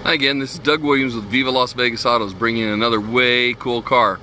Hi again, this is Doug Williams with Viva Las Vegas Autos, bringing in another way cool car.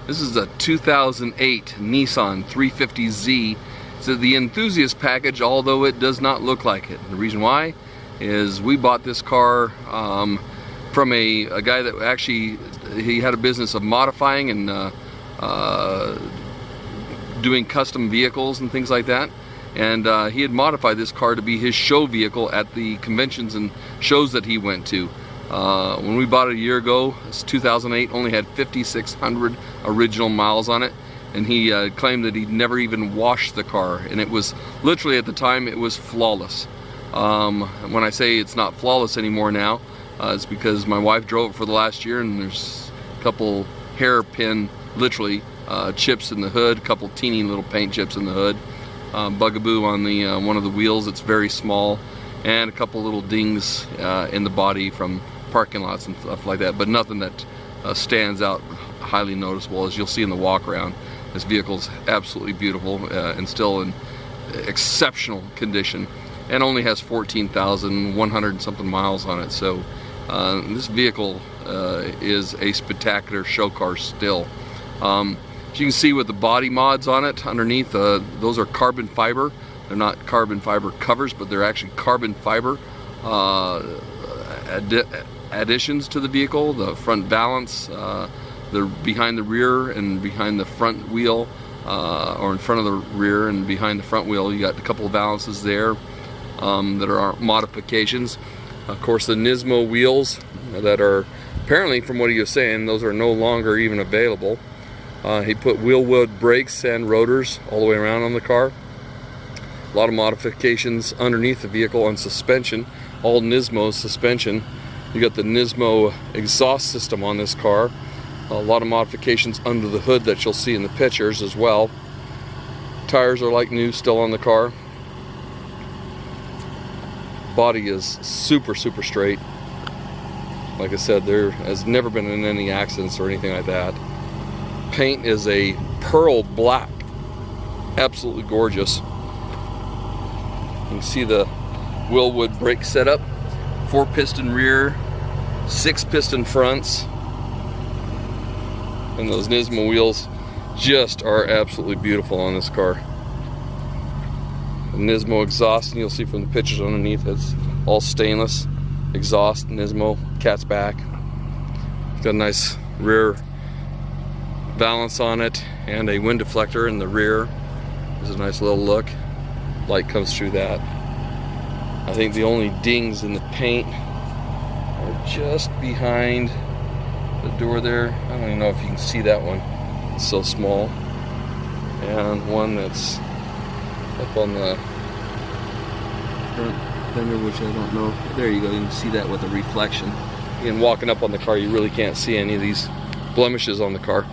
This is a 2008 Nissan 350Z. It's the enthusiast package, although it does not look like it. The reason why is we bought this car from a guy that actually, he had a business of modifying and doing custom vehicles and things like that. And he had modified this car to be his show vehicle at the conventions and shows that he went to. When we bought it a year ago, it's 2008, only had 5,600 original miles on it, and he claimed that he'd never even washed the car, and it was literally, at the time, it was flawless. When I say it's not flawless anymore now, it's because my wife drove it for the last year, and there's a couple hairpin, literally, chips in the hood, a couple teeny little paint chips in the hood, bugaboo on the one of the wheels, it's very small, and a couple little dings in the body from parking lots and stuff like that, but nothing that stands out highly noticeable. As you'll see in the walk around, this vehicle's absolutely beautiful and still in exceptional condition, and only has 14,100 and something miles on it. So this vehicle is a spectacular show car still. As you can see with the body mods on it underneath, those are carbon fiber. They're not carbon fiber covers, but they're actually carbon fiber additions to the vehicle. The front balance, the behind the rear and behind the front wheel, or in front of the rear and behind the front wheel, you got a couple of balances there that are modifications. Of course, the Nismo wheels that are apparently, from what he was saying, those are no longer even available. He put wheel wood brakes and rotors all the way around on the car. A lot of modifications underneath the vehicle on suspension, all Nismo suspension. You got the Nismo exhaust system on this car. A lot of modifications under the hood that you'll see in the pictures as well. Tires are like new, still on the car. Body is super straight. Like I said, there has never been in any accidents or anything like that. Paint is a pearl black, absolutely gorgeous. You can see the Willwood brake setup, 4-piston rear, 6-piston fronts, and those Nismo wheels just are absolutely beautiful on this car. The Nismo exhaust, and you'll see from the pictures underneath, it's all stainless exhaust, Nismo, cat's back. It's got a nice rear balance on it and a wind deflector in the rear. There's a nice little look. Light comes through that. I think the only dings in the paint are just behind the door there. I don't even know if you can see that one. It's so small. And one that's up on the front fender, which I don't know. There you go. You can see that with a reflection. Again, walking up on the car, you really can't see any of these blemishes on the car.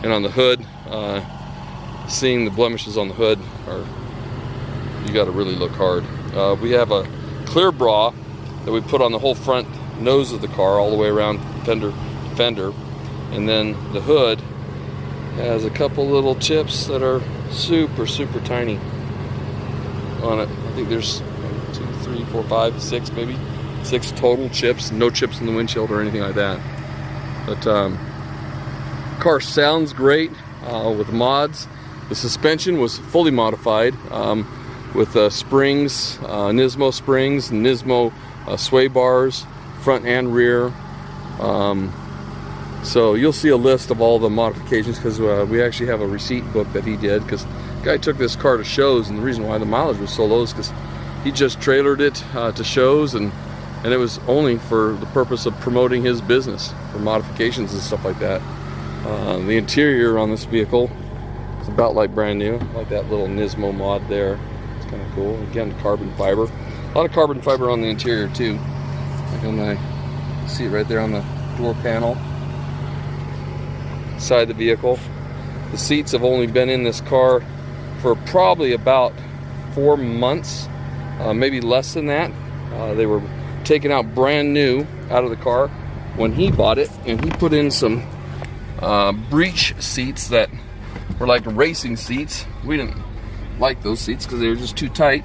And on the hood, seeing the blemishes on the hood are, you got to really look hard. We have a clear bra that we put on the whole front nose of the car, all the way around fender to fender, and then the hood has a couple little chips that are super tiny on it. I think there's 1, 2, 3, 4, 5, 6, maybe 6 total chips. No chips in the windshield or anything like that. But car sounds great with mods. The suspension was fully modified with springs, Nismo springs, Nismo sway bars, front and rear. So you'll see a list of all the modifications, because we actually have a receipt book that he did, because the guy took this car to shows, and the reason why the mileage was so low is because he just trailered it to shows, and it was only for the purpose of promoting his business for modifications and stuff like that. The interior on this vehicle is about like brand new, like that little Nismo mod there. It's kind of cool. Again, carbon fiber. A lot of carbon fiber on the interior too. Like on the, see it right there on the door panel, side of the vehicle. The seats have only been in this car for probably about 4 months, maybe less than that. They were taken out brand new out of the car when he bought it, and he put in some breech seats that were like racing seats. We didn't like those seats because they were just too tight,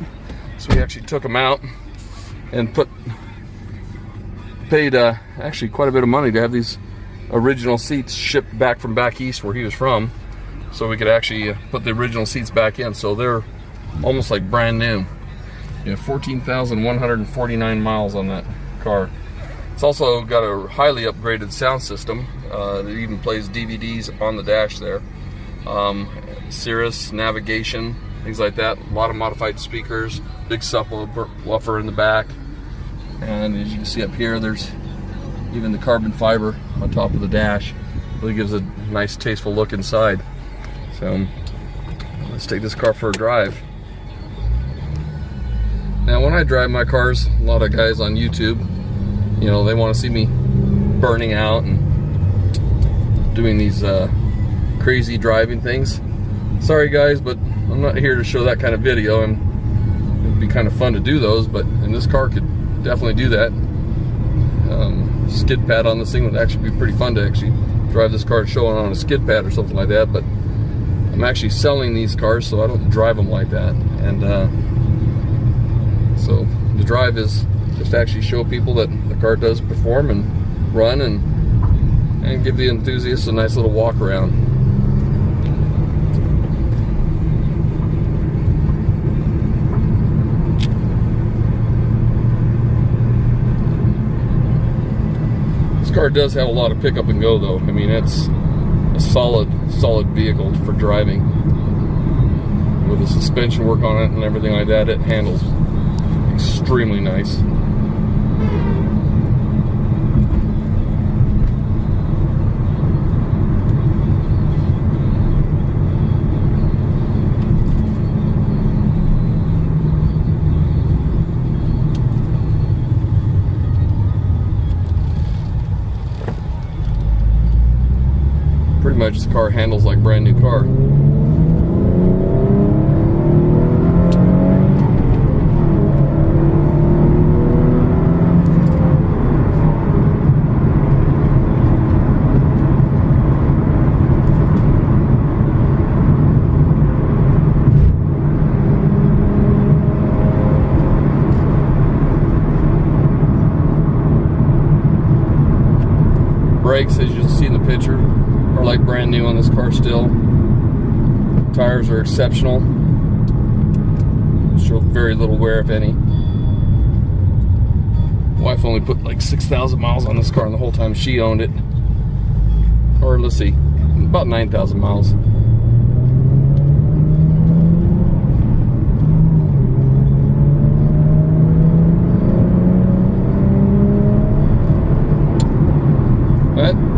so we actually took them out and put paid actually quite a bit of money to have these original seats shipped back from back east where he was from, so we could actually put the original seats back in. So they're almost like brand new. You have 14,149 miles on that car. It's also got a highly upgraded sound system. It even plays DVDs on the dash there. Cirrus, navigation, things like that. A lot of modified speakers, big subwoofer in the back. And as you can see up here, there's even the carbon fiber on top of the dash. Really gives a nice, tasteful look inside. So let's take this car for a drive. Now, when I drive my cars, a lot of guys on YouTube, you know, they want to see me burning out and doing these crazy driving things. Sorry guys, but I'm not here to show that kind of video, and it'd be kind of fun to do those, and this car could definitely do that. Skid pad on this thing would actually be pretty fun to actually drive this car and show it on a skid pad or something like that, but I'm actually selling these cars, so I don't drive them like that. And so the drive is just to actually show people that the car does perform and run, and give the enthusiasts a nice little walk around. This car does have a lot of pickup and go though. I mean, it's a solid vehicle for driving. With the suspension work on it and everything like that, it handles extremely nice. Pretty much this car handles like a brand new car. Brakes, as you can see in the picture, are like brand new on this car still. Tires are exceptional. Show very little wear, if any. Wife only put like 6,000 miles on this car and the whole time she owned it. Or let's see, about 9,000 miles.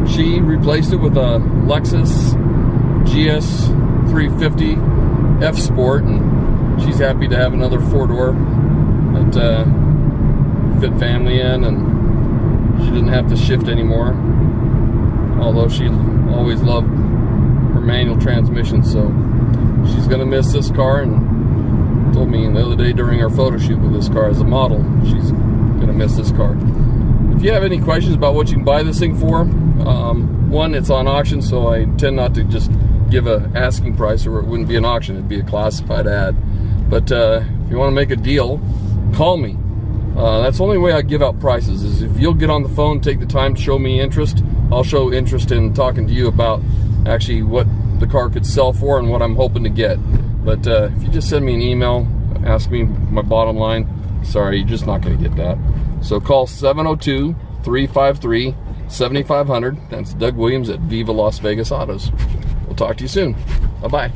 She replaced it with a Lexus GS 350 F Sport, and she's happy to have another four-door that fit family in, and she didn't have to shift anymore. Although she always loved her manual transmission, so she's gonna miss this car, and told me the other day during our photo shoot with this car as a model, she's gonna miss this car. If you have any questions about what you can buy this thing for, one, it's on auction, so I tend not to just give a asking price, or it wouldn't be an auction, it'd be a classified ad. But if you want to make a deal, call me. That's the only way I give out prices, is if you'll get on the phone, take the time to show me interest, I'll show interest in talking to you about actually what the car could sell for and what I'm hoping to get. But if you just send me an email, ask me my bottom line, sorry, you're just not going to get that. So call 702-353-7500. That's Doug Williams at Viva Las Vegas Autos. We'll talk to you soon. Bye-bye.